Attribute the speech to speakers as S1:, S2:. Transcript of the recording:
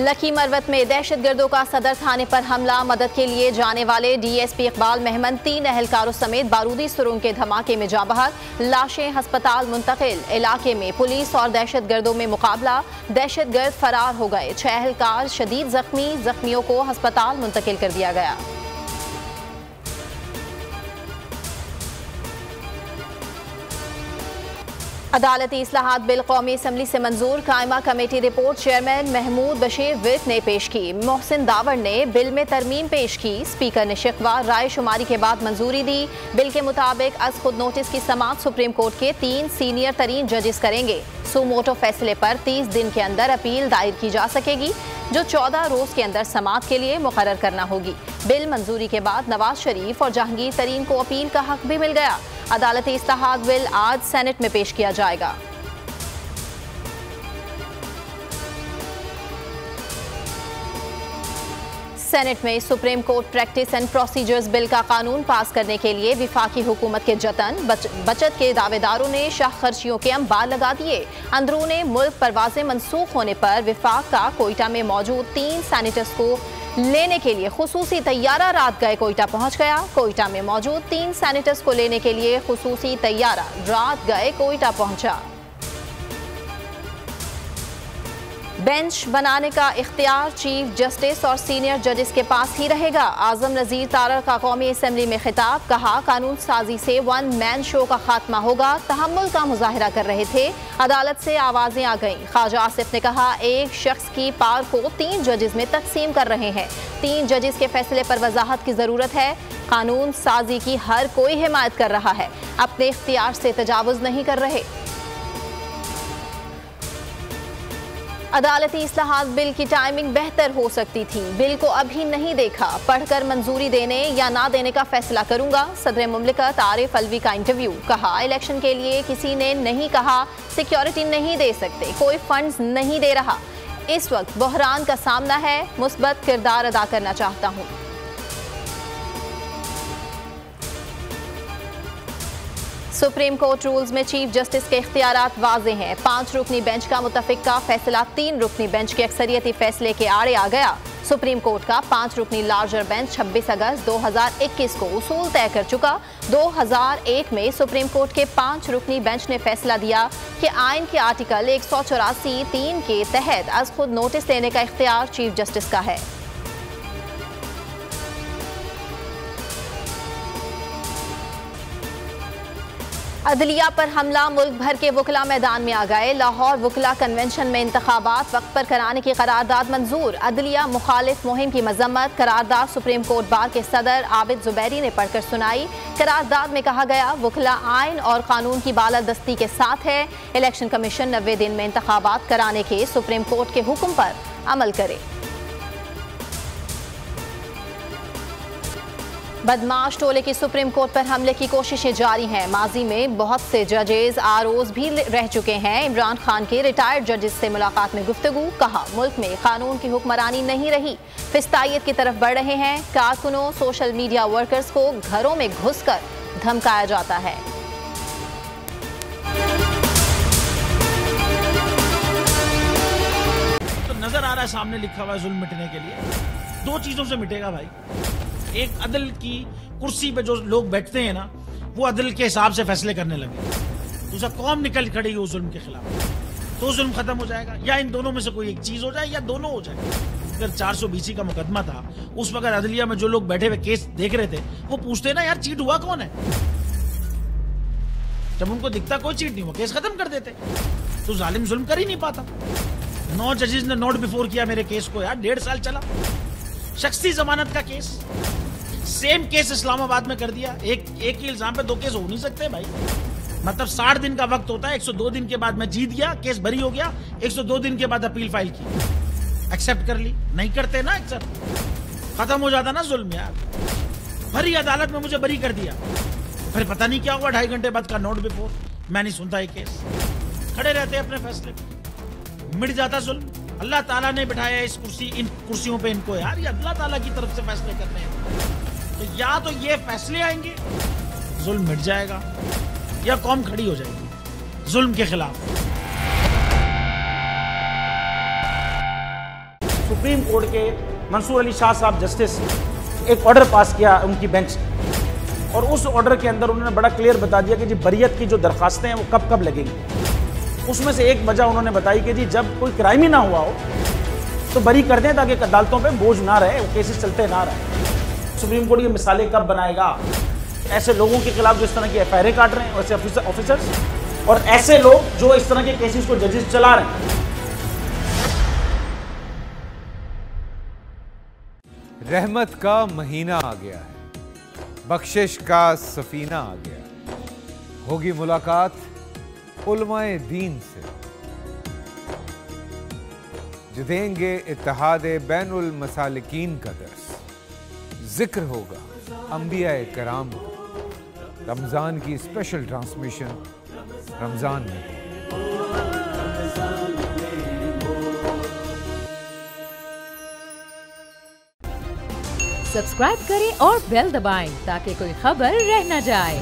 S1: लखी मरवत में दहशतगर्दों का सदर थाने पर हमला। मदद के लिए जाने वाले डीएसपी इकबाल मेहमन 3 एहलकारों समेत बारूदी सुरंग के धमाके में जाँ बहक। लाशें अस्पताल मुंतकिल। इलाके में पुलिस और दहशतगर्दों में मुकाबला। दहशतगर्द फरार हो गए। 6 एहलकार शदीद जख्मियों को अस्पताल मुंतकिल कर दिया गया। अदालती इस्लाहात बिल कौमी असम्बली से मंजूर। कायमा committee report chairman Mahmood Bashir Virk ने पेश की। मोहसिन दावर ने बिल में तरमीम पेश की। स्पीकर ने शिकवा राय शुमारी के बाद मंजूरी दी। बिल के मुताबिक अज खुद नोटिस की समाअत सुप्रीम कोर्ट के 3 सीनियर तरीन जजेस करेंगे। सुमोटो फैसले पर 30 दिन के अंदर अपील दायर की जा सकेगी, जो 14 रोज के अंदर समाअत के लिए मुकर्रर करना होगी। बिल मंजूरी के बाद नवाज शरीफ और जहांगीर तरीन को अपील का हक भी मिल गया। अदालती इस्लाहात बिल आज सेनेट में पेश किया जाएगा। सेनेट में supreme court practice and procedures bill का कानून पास करने के लिए विफाकी हुकूमत के जतन। बचत के दावेदारों ने शाह खर्चियों के अंबार लगा दिए। अंदरूने मुल्क परवाजें मनसूख होने पर विफाक का कोयटा में मौजूद 3 सैनिटर्स को लेने के लिए खुसूसी तैयारा रात गए कोयटा पहुंच गया। कोयटा में मौजूद 3 सैनिटर्स को लेने के लिए खुसूसी तैयारा रात गए कोयटा पहुंचा। बेंच बनाने का इख्तियार चीफ जस्टिस और सीनियर जजेस के पास ही रहेगा। आजम नजीर तारड़ का कौमी असम्बली में खिताब। कहा, कानून साजी से 1 मैन शो का खात्मा होगा। तहम्मुल का मुजाहिरा कर रहे थे। अदालत से आवाजें आ गईं। ख्वाजा आसिफ ने कहा, एक शख्स की पार को 3 जजेस में तकसीम कर रहे हैं। 3 जजेस के फैसले पर वजाहत की जरूरत है। कानून साजी की हर कोई हिमायत कर रहा है, अपने इख्तियार से तजावुज नहीं कर रहे। अदालती इस्लाहात बिल की टाइमिंग बेहतर हो सकती थी। बिल को अभी नहीं देखा, पढ़कर मंजूरी देने या ना देने का फैसला करूंगा। सदर मुमलिकत आरिफ अलवी का इंटरव्यू। कहा, इलेक्शन के लिए किसी ने नहीं कहा सिक्योरिटी नहीं दे सकते, कोई फंड्स नहीं दे रहा। इस वक्त बहरान का सामना है, मुस्बत किरदार अदा करना चाहता हूं। सुप्रीम कोर्ट रूल्स में चीफ जस्टिस के इख्तियारात वाज़ेह हैं। 5 रुकनी बेंच का मुतफिका फैसला 3 रुकनी बेंच के अक्सरियती फैसले के आड़े आ गया। सुप्रीम कोर्ट का 5 रुकनी लार्जर बेंच 26 अगस्त 2021 को उसूल तय कर चुका। 2001 में सुप्रीम कोर्ट के 5 रुकनी बेंच ने फैसला दिया कि आइन के आर्टिकल 184(3) के तहत अज खुद नोटिस देने का इख्तियार चीफ जस्टिस का है। अदलिया पर हमला। मुल्क भर के वकला मैदान में आ गए। लाहौर वकला कन्वेंशन में इंतखाबात वक्त पर कराने की करारदाद मंजूर। अदलिया मुखालिफ मुहिम की मजम्मत। करारदाद सुप्रीम कोर्ट बार के सदर आबिद जुबैरी ने पढ़कर सुनाई। करारदाद में कहा गया, वकला आइन और कानून की बालादस्ती के साथ है। इलेक्शन कमीशन 90 दिन में इंतखाबात कराने के सुप्रीम कोर्ट के हुक्म पर अमल करे। बदमाश टोले की सुप्रीम कोर्ट पर हमले की कोशिशें जारी हैं। माजी में बहुत से जजेस आरओज भी रह चुके हैं। इमरान खान के रिटायर्ड जजेस से मुलाकात में गुफ्तगू। कहा, मुल्क में कानून की हुक्मरानी नहीं रही, फिस्तायत की तरफ बढ़ रहे हैं। कारकुनों, सोशल मीडिया वर्कर्स को घरों में घुसकर धमकाया जाता है।
S2: तो नजर आ रहा है सामने लिखा हुआ है जुल्म मिटने के लिए 2 चीजों से मिटेगा भाई। एक, अदल की कुर्सी पे जो लोग बैठते हैं ना, वो अदल के हिसाब से फैसले करने लगे। दूसरा, कौम निकल खड़ेगी उस जुल्म के खिलाफ, तो जुल्म खत्म हो जाएगा। या इन दोनों में से कोई एक चीज हो जाए या दोनों हो जाए। अगर 420 का मुकदमा था, उस वक्त अदलिया में जो लोग बैठे हुए केस देख रहे थे, वो पूछते ना, यार चीट हुआ कौन है। जब उनको दिखता कोई चीट नहीं हुआ, केस खत्म कर देते। तो जालिम जुल्म कर ही नहीं पाता। 9 जजेस ने नोट बिफोर किया मेरे केस को, यार 1.5 साल चला। शख्सी जमानत का केस, सेम केस इस्लामाबाद में कर दिया। एक ही इल्जाम पे 2 केस हो नहीं सकते भाई। मतलब 60 दिन का वक्त होता है। 102 दिन के बाद मैं जीत गया, केस बरी हो गया। 102 दिन के बाद अपील फाइल की, एक्सेप्ट कर ली। नहीं करते ना एक्सेप्ट, खत्म हो जाता ना जुल्म यार। भरी अदालत में मुझे बरी कर दिया, फिर पता नहीं क्या हुआ, 2.5 घंटे बाद का नोट बिफोर। मैं नहीं सुनता ये केस, खड़े रहते अपने फैसले पे, मिट जाता जुल्म। अल्लाह ताला ने बिठाया इन कुर्सियों पे इनको यार, ये अल्लाह ताला की तरफ से फैसले करने हैं। तो या तो ये फैसले आएंगे, जुल्म मिट जाएगा, या कौम खड़ी हो जाएगी जुल्म के खिलाफ। सुप्रीम कोर्ट के मंसूर अली शाह साहब जस्टिस एक ऑर्डर पास किया उनकी बेंच ने, और उस ऑर्डर के अंदर उन्होंने बड़ा क्लियर बता दिया कि जी बरियत की जो दरखास्तें हैं वो कब कब लगेंगी। उसमें से एक वजह उन्होंने बताई कि जी जब कोई क्राइम ही ना हुआ हो तो बरी कर दें, ताकि अदालतों पे बोझ ना रहे, वो केसेस चलते ना रहे। सुप्रीम कोर्ट ये मिसालें कब बनाएगा? ऐसे लोगों के खिलाफ जो इस तरह की एफआईआर काट रहे हैं, ऐसे ऑफिसर्स, और ऐसे लोग जो इस तरह के केसेस को जजेस चला रहे हैं।
S3: रहमत का महीना आ गया है, बख्शिश का सफीना आ गया, होगी मुलाकात उलमाए दीन से, जो देंगे इत्तेहादे बैनुल मसालिकीन का दर्स, जिक्र होगा अंबियाए कराम का। रमजान की स्पेशल ट्रांसमिशन रमजान में।
S4: सब्सक्राइब करें और बेल दबाएं ताकि कोई खबर रह न जाए।